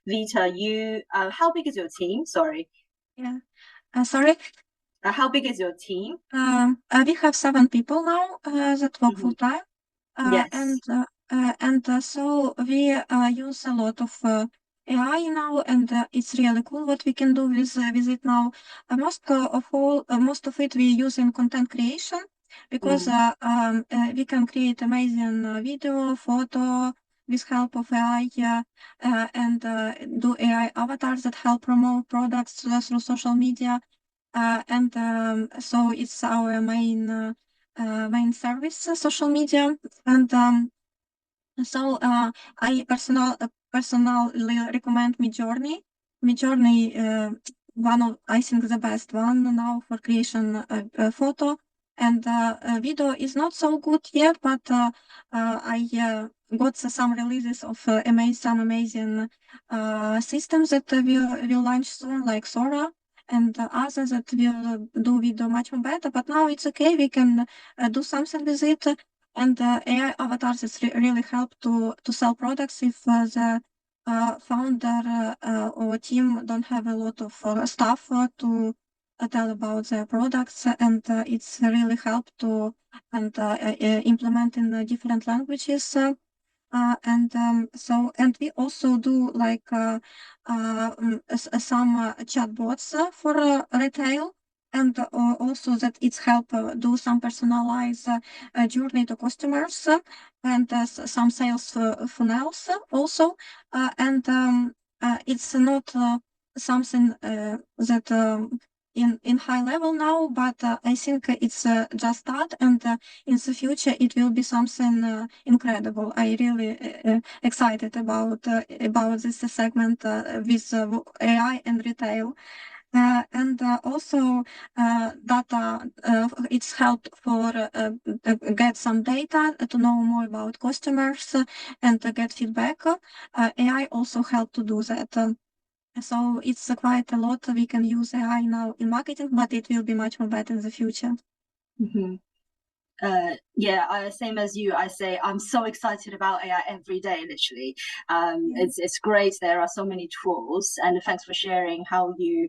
Vita, you, how big is your team? Sorry. Yeah. Sorry. How big is your team? We have 7 people now that work full time. Yes. And so we use a lot of AI now, and it's really cool what we can do with it now. Most of it we use in content creation, because we can create amazing video, photo with help of AI, and do AI avatars that help promote products through social media. And so it's our main service, social media. And so I personally recommend Midjourney. Midjourney, one of, I think, the best one now for creation photo. And video is not so good yet, but I got some releases of some amazing systems that will launch soon, like Sora and others that will do video much more better. But now it's okay, we can do something with it. And AI avatars is really help to sell products if the founder or team don't have a lot of staff to tell about their products, and it's really help to and implement in different languages. And we also do like some chatbots for retail, and also that it's help do some personalized journey to customers, and some sales funnels also. And it's not something that in high level now, but I think it's just start, and in the future it will be something incredible. I really excited about this segment with AI and retail. And also data, it's helped for get some data to know more about customers and get feedback. AI also helped to do that. So it's quite a lot. We can use AI now in marketing, but it will be much more better in the future. Yeah, same as you. I say I'm so excited about AI every day, literally. It's great. There are so many tools, and thanks for sharing how you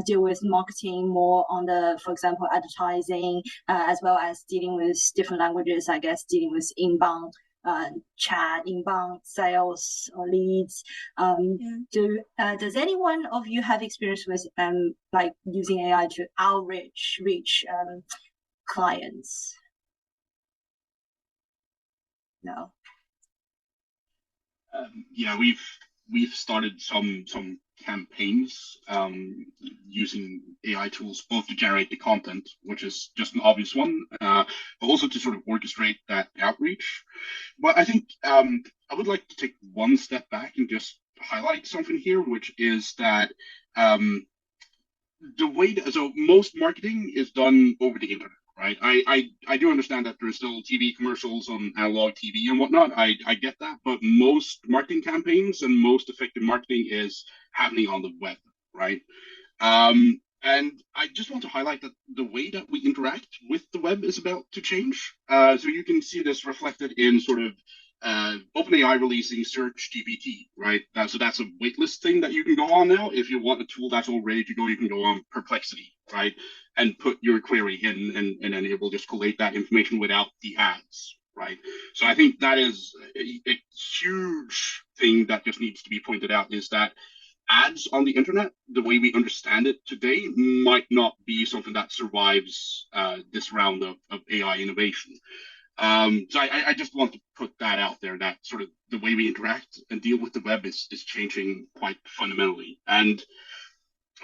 deal with marketing more on the, for example, advertising, as well as dealing with different languages. I guess dealing with inbound chat, inbound sales or leads. Does anyone of you have experience with like using AI to reach clients? No. Yeah, we've started some campaigns using AI tools both to generate the content, which is just an obvious one, but also to sort of orchestrate that outreach. But I think I would like to take one step back and just highlight something here, which is that um, the way that, so most marketing is done over the internet, right? I do understand that there's still TV commercials on analog TV and whatnot. I get that, but most marketing campaigns and most effective marketing is happening on the web, right? And I just want to highlight that the way that we interact with the web is about to change. So you can see this reflected in sort of OpenAI releasing Search GPT, right? So that's a waitlist thing that you can go on now. If you want a tool that's all ready to go, you can go on Perplexity, right? And put your query in, and then it will just collate that information without the ads, right? So I think that is a huge thing that just needs to be pointed out, is that ads on the internet, the way we understand it today, might not be something that survives this round of AI innovation. So I just want to put that out there, that sort of the way we interact and deal with the web is changing quite fundamentally. And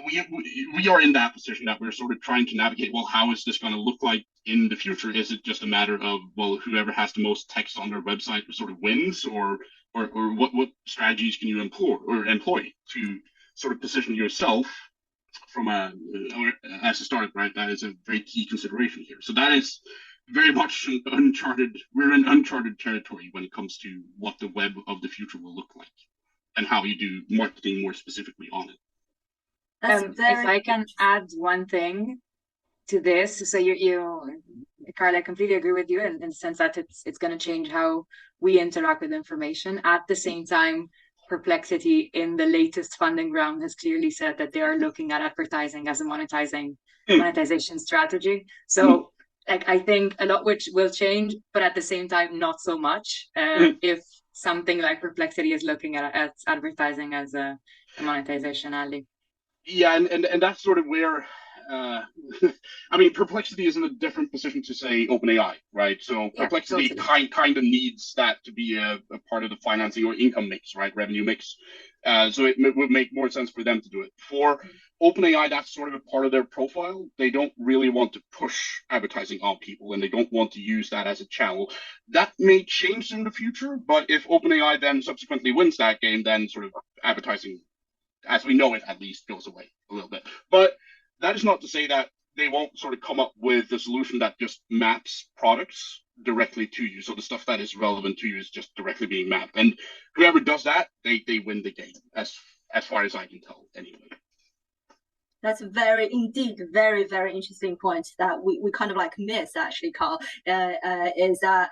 we are in that position that we're sort of trying to navigate, well, how is this going to look like in the future? Is it just a matter of, well, whoever has the most text on their website sort of wins, or what strategies can you employ to sort of position yourself from as a startup, right? That is a very key consideration here. So that is very much we're in uncharted territory when it comes to what the web of the future will look like and how you do marketing more specifically on it. If I can add one thing to this, so Carl, I completely agree with you in the sense that it's going to change how we interact with information. At the same time, Perplexity in the latest funding round has clearly said that they are looking at advertising as a monetization strategy. So like, I think a lot which will change, but at the same time, not so much. If something like Perplexity is looking at advertising as a monetization alley. Yeah, and that's sort of where I mean, Perplexity is in a different position to say OpenAI, right? So Perplexity kind of needs that to be a part of the financing or income mix, right? Revenue mix. So it would make more sense for them to do it. For OpenAI, that's sort of a part of their profile. They don't really want to push advertising on people, and they don't want to use that as a channel. That may change in the future, but if OpenAI then subsequently wins that game, then sort of advertising, as we know it, at least, goes away a little bit. But that is not to say that they won't sort of come up with a solution that just maps products directly to you. So the stuff that is relevant to you is just directly being mapped. And whoever does that, they win the game, as far as I can tell, anyway. That's very very interesting point that we kind of like miss, actually, Carl, is that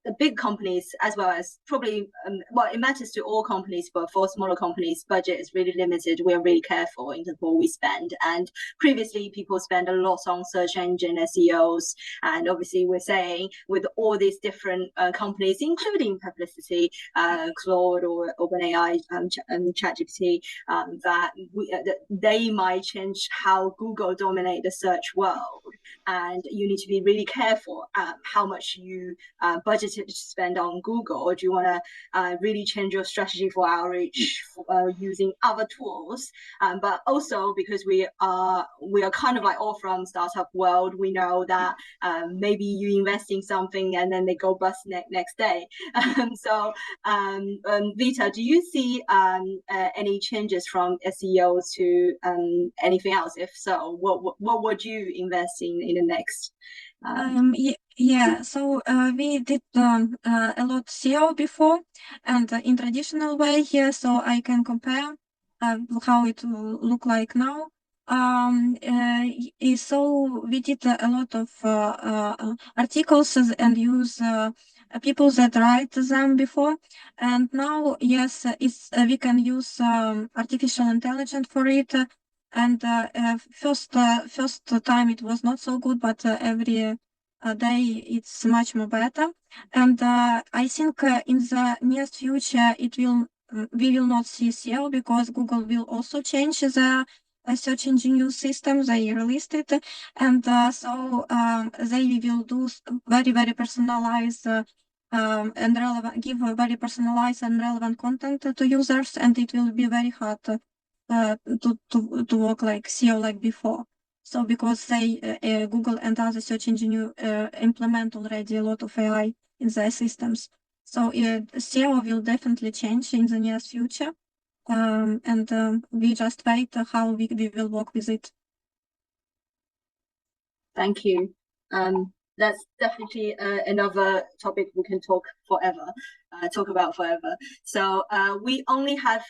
the big companies, as well as probably, well, it matters to all companies, but for smaller companies, budget is really limited. We're really careful in terms of what we spend. And previously, people spend a lot on search engine SEOs. And obviously, we're saying with all these different companies, including Perplexity, Claude, or OpenAI, ChatGPT, that they might change how Google dominate the search world. And you need to be really careful how much you budgeted to spend on Google, or do you want to really change your strategy for outreach using other tools? But also, because we are kind of like all from startup world, we know that maybe you invest in something and then they go bust next day. So Vita, do you see any changes from SEO to anything else? If so, what would you invest in the next? Yeah, so we did a lot SEO before, and in traditional way here, so I can compare how it will look like now. So we did a lot of articles and use people that write them before, and now yes, we can use artificial intelligence for it. And first time it was not so good, but every day it's much more better. And I think in the near future we will not see SEO, because Google will also change the search engine system. They released it, and so they will do very personalized and relevant, give a very personalized and relevant content to users, and it will be very hard to work like SEO like before. So because Google and other search engine implement already a lot of AI in their systems. So SEO will definitely change in the near future. And we just wait how we will work with it. Thank you. That's definitely another topic we can talk about forever. So we only have,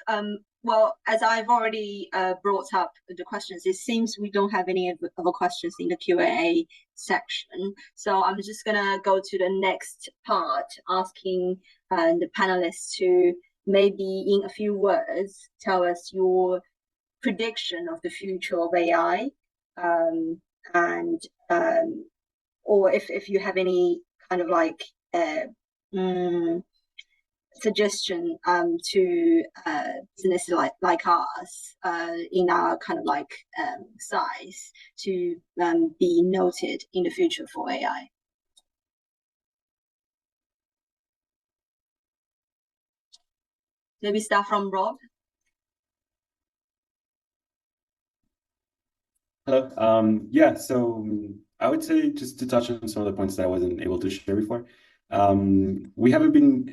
well, as I've already brought up the questions, it seems we don't have any other questions in the Q&A section. So I'm just gonna go to the next part, asking the panelists to maybe in a few words tell us your prediction of the future of AI, and or if you have any kind of like suggestion to businesses like us in our kind of like size to be noted in the future for AI. Maybe start from Rob. Hello. Yeah, so I would say, just to touch on some of the points that I wasn't able to share before, we haven't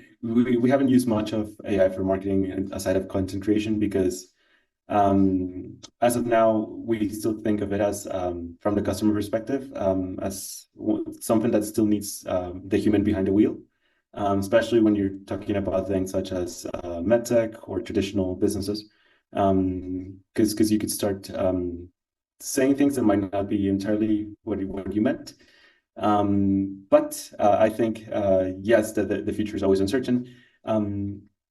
used much of AI for marketing aside of content creation, because as of now, we still think of it as, from the customer perspective, as something that still needs the human behind the wheel, especially when you're talking about things such as medtech or traditional businesses, because you could start saying things that might not be entirely what you meant. But I think, yes, the future is always uncertain.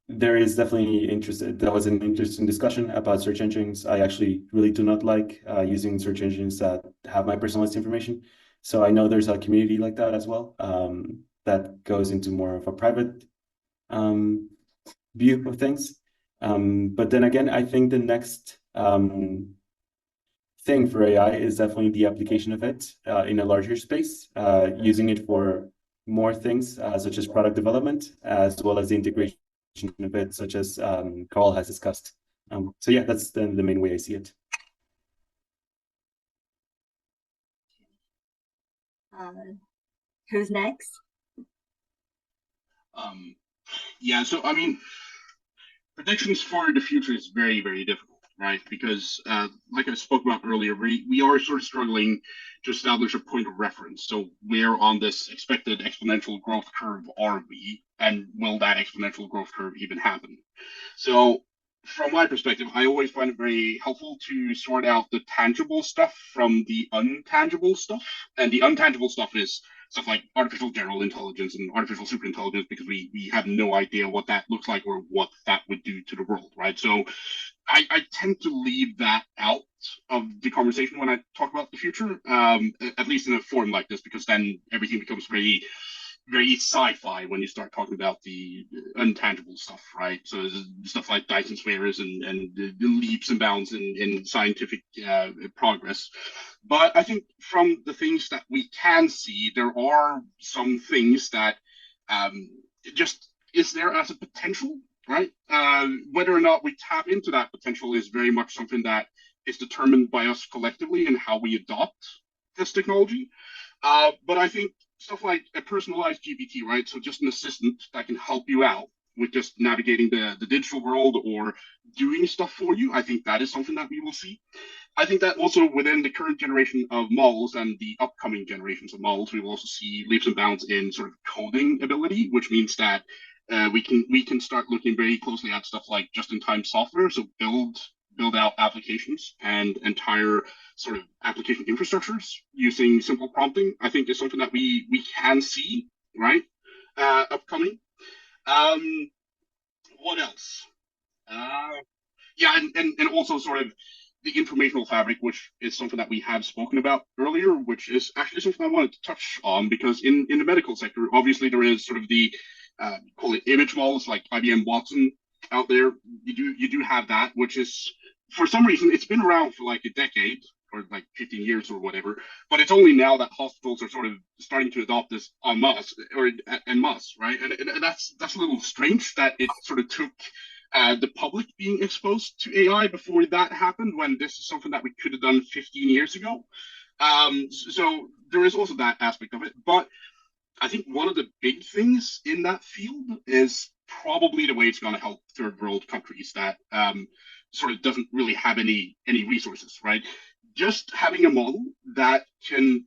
There is definitely interest. There was an interesting discussion about search engines. I actually really do not like using search engines that have my personalized information. So I know there's a community like that as well, that goes into more of a private view of things. But then again, I think the next thing for AI is definitely the application of it in a larger space, using it for more things such as product development, as well as the integration of it, such as Carl has discussed. So yeah, that's the main way I see it. Who's next? Yeah, so I mean, predictions for the future is very, very difficult, right? Because like I spoke about earlier, we are sort of struggling to establish a point of reference. So where on this expected exponential growth curve are we, and will that exponential growth curve even happen? So from my perspective, I always find it very helpful to sort out the tangible stuff from the untangible stuff. And the untangible stuff is stuff like artificial general intelligence and artificial superintelligence, because we have no idea what that looks like or what that would do to the world, right? So I tend to leave that out of the conversation when I talk about the future, at least in a forum like this, because then everything becomes very, very sci-fi when you start talking about the intangible stuff, right? So stuff like Dyson spheres and the leaps and bounds in scientific progress. But I think from the things that we can see, there are some things that just is there as a potential, right? Whether or not we tap into that potential is very much something that is determined by us collectively and how we adopt this technology. But I think stuff like a personalized GPT, right? So just an assistant that can help you out with just navigating the digital world or doing stuff for you. I think that is something that we will see. I think that also within the current generation of models and the upcoming generations of models, we will also see leaps and bounds in sort of coding ability, which means that we can start looking very closely at stuff like just-in-time software. So build out applications and entire sort of application infrastructures using simple prompting. I think is something that we can see, right? Upcoming. What else? Yeah, and also sort of the informational fabric, which is something that we have spoken about earlier, which is actually something I wanted to touch on, because in the medical sector, obviously there is sort of the call it image models like IBM Watson out there. You do have that, which is, for some reason, it's been around for like a decade, or like 15 years or whatever. But it's only now that hospitals are sort of starting to adopt this en masse or en masse, right? And that's a little strange that it sort of took the public being exposed to AI before that happened, when this is something that we could have done 15 years ago. So there is also that aspect of it. But I think one of the big things in that field is probably the way it's going to help third world countries that sort of doesn't really have any resources, right? Just having a model that can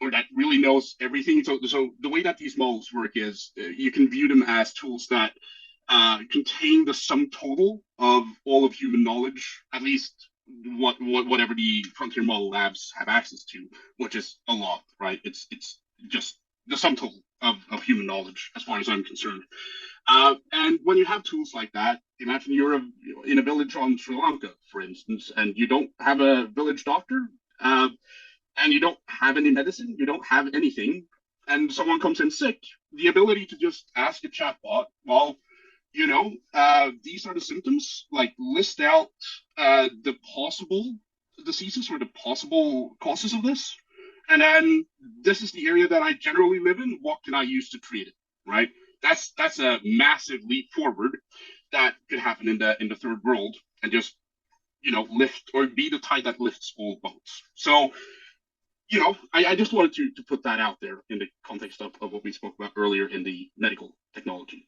or that really knows everything. So the way that these models work is you can view them as tools that contain the sum total of all of human knowledge, at least whatever the frontier model labs have access to, which is a lot, right? It's just the sum total of human knowledge, as far as I'm concerned. And when you have tools like that, imagine you're in a village on Sri Lanka, for instance, and you don't have a village doctor, and you don't have any medicine, you don't have anything, and someone comes in sick. The ability to just ask a chatbot, well, these are the symptoms, like list out the possible diseases or the possible causes of this. And then this is the area that I generally live in. What can I use to treat it? Right? That's a massive leap forward that could happen in the third world, and just lift or be the tide that lifts all boats. So I just wanted to put that out there in the context of what we spoke about earlier in the medical technology.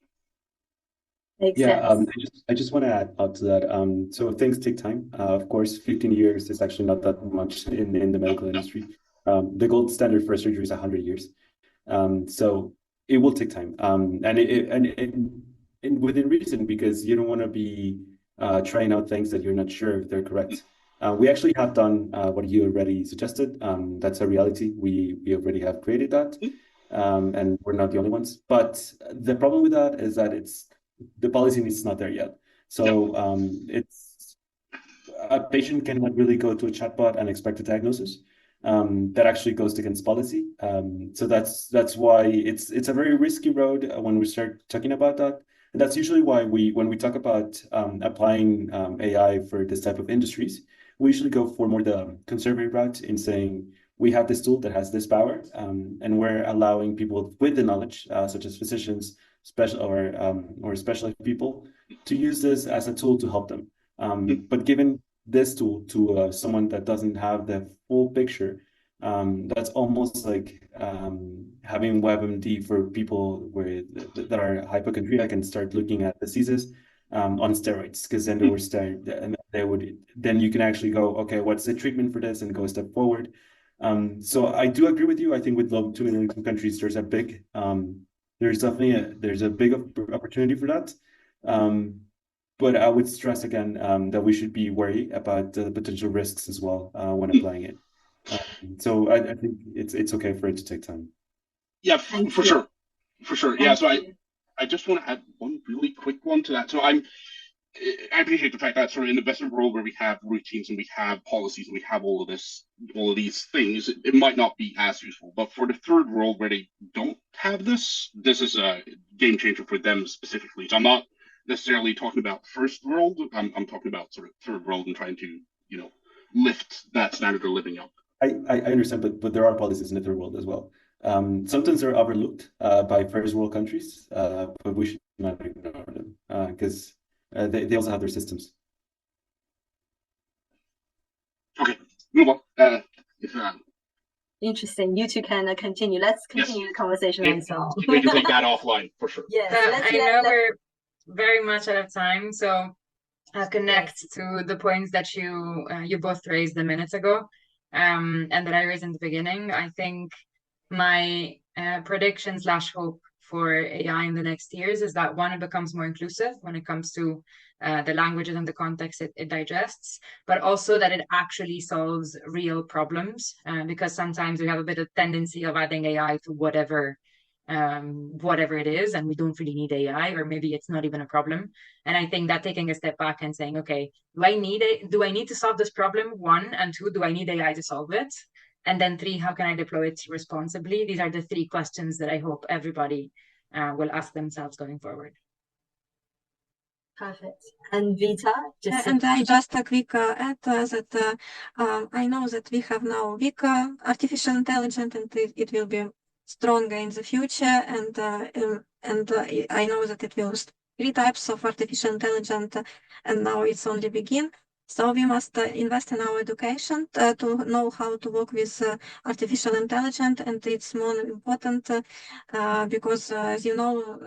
Makes Yeah, sense. I just want to add out to that. So things take time. Of course, 15 years is actually not that much in the medical industry. The gold standard for surgery is 100 years. So it will take time. And within reason, because you don't want to be trying out things that you're not sure if they're correct. We actually have done what you already suggested. That's a reality. We already have created that, and we're not the only ones. But the problem with that is that the policy is not there yet. So it's a patient cannot really go to a chatbot and expect a diagnosis. That actually goes against policy. So that's why it's a very risky road when we start talking about that. And that's usually why when we talk about applying AI for this type of industries, we usually go for more the conservative route in saying we have this tool that has this power, and we're allowing people with the knowledge, such as physicians, or specialist people, to use this as a tool to help them. But given this tool to someone that doesn't have the full picture, that's almost like having WebMD for people that are hypochondriac and start looking at diseases on steroids, because then then you can actually go, okay, what's the treatment for this, and go a step forward. So I do agree with you. I think with low to middle income countries, there's definitely there's a big opportunity for that. But I would stress again that we should be wary about the potential risks as well when applying it. So I think it's okay for it to take time. Yeah, for sure. Yeah, so I just want to add one really quick one to that. So I appreciate the fact that sort of in the Western world, where we have routines and we have policies and we have all of these things, it might not be as useful. But for the third world, where they don't have this is a game changer for them specifically. So I'm not necessarily talking about first world. I'm talking about sort of third world and trying to lift that standard of living up. I understand, but there are policies in the third world as well. Sometimes they're overlooked by first world countries, but we should not ignore them because they also have their systems. Okay, move on. Interesting. You two can continue. Let's continue the conversation on Sal. We can take that offline for sure. Yes. I know we're very much out of time, so I'll connect to the points that you both raised a minute ago, and that I raised in the beginning. I think my prediction / hope for AI in the next years is that, one, it becomes more inclusive when it comes to the languages and the context it digests, but also that it actually solves real problems, because sometimes we have a bit of tendency of adding AI to whatever it is, and we don't really need AI, or maybe it's not even a problem. And I think that taking a step back and saying, okay, do I need to solve this problem? 1, and 2, do I need AI to solve it? And then 3, how can I deploy it responsibly? These are the 3 questions that I hope everybody will ask themselves going forward. Perfect. And Vita, and I just a quick add that I know that we have now weak artificial intelligence, and it will be stronger in the future. And I know that it will 3 types of artificial intelligence, and now it's only begin. So we must invest in our education to know how to work with artificial intelligence, and it's more important because, as you know,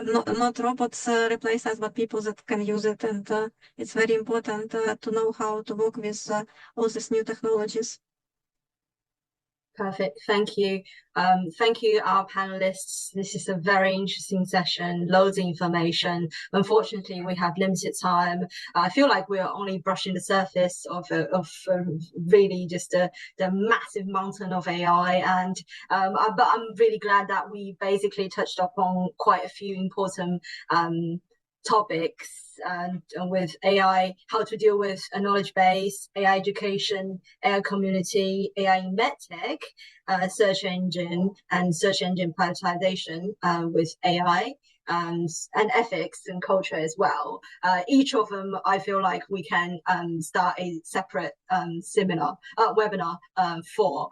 not robots replace us, but people that can use it, and it's very important to know how to work with all these new technologies. Perfect. Thank you. Thank you, our panelists. This is a very interesting session, loads of information. Unfortunately, we have limited time. I feel like we're only brushing the surface of really just the massive mountain of AI. And but I'm really glad that we basically touched upon quite a few important topics and with AI, how to deal with a knowledge base, AI education, AI community, AI in medtech, search engine and search engine prioritization with AI. And ethics and culture as well. Each of them, I feel like we can start a separate webinar for.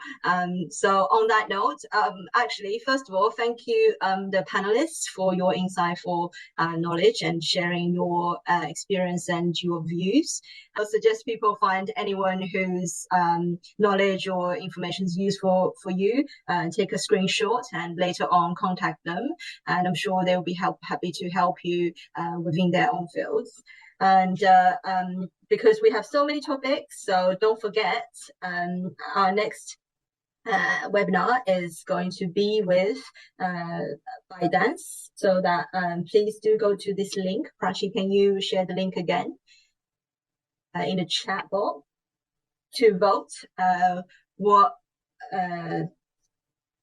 So on that note, actually, first of all, thank you, the panelists, for your insightful knowledge and sharing your experience and your views. I suggest people find anyone whose knowledge or information is useful for you, take a screenshot and later on contact them. And I'm sure they'll be happy to help you within their own fields. And because we have so many topics, so don't forget, our next webinar is going to be with ByteDance. So that please do go to this link. Prachi, can you share the link again in the chat box to vote what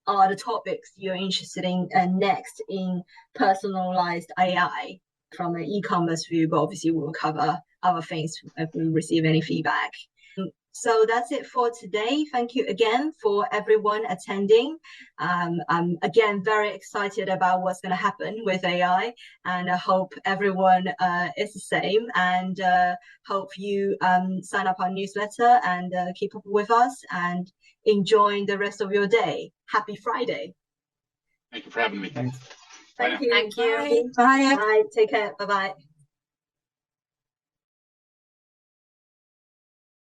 are the topics you're interested in next in personalized AI from an e-commerce view, but obviously we'll cover other things if we receive any feedback. So that's it for today. Thank you again for everyone attending. I'm again very excited about what's going to happen with AI, and I hope everyone is the same, and hope you sign up our newsletter and keep up with us and enjoy the rest of your day. Happy Friday. Thank you for having me. Thank you. Thank you. Bye. Bye. Take care. Bye-bye.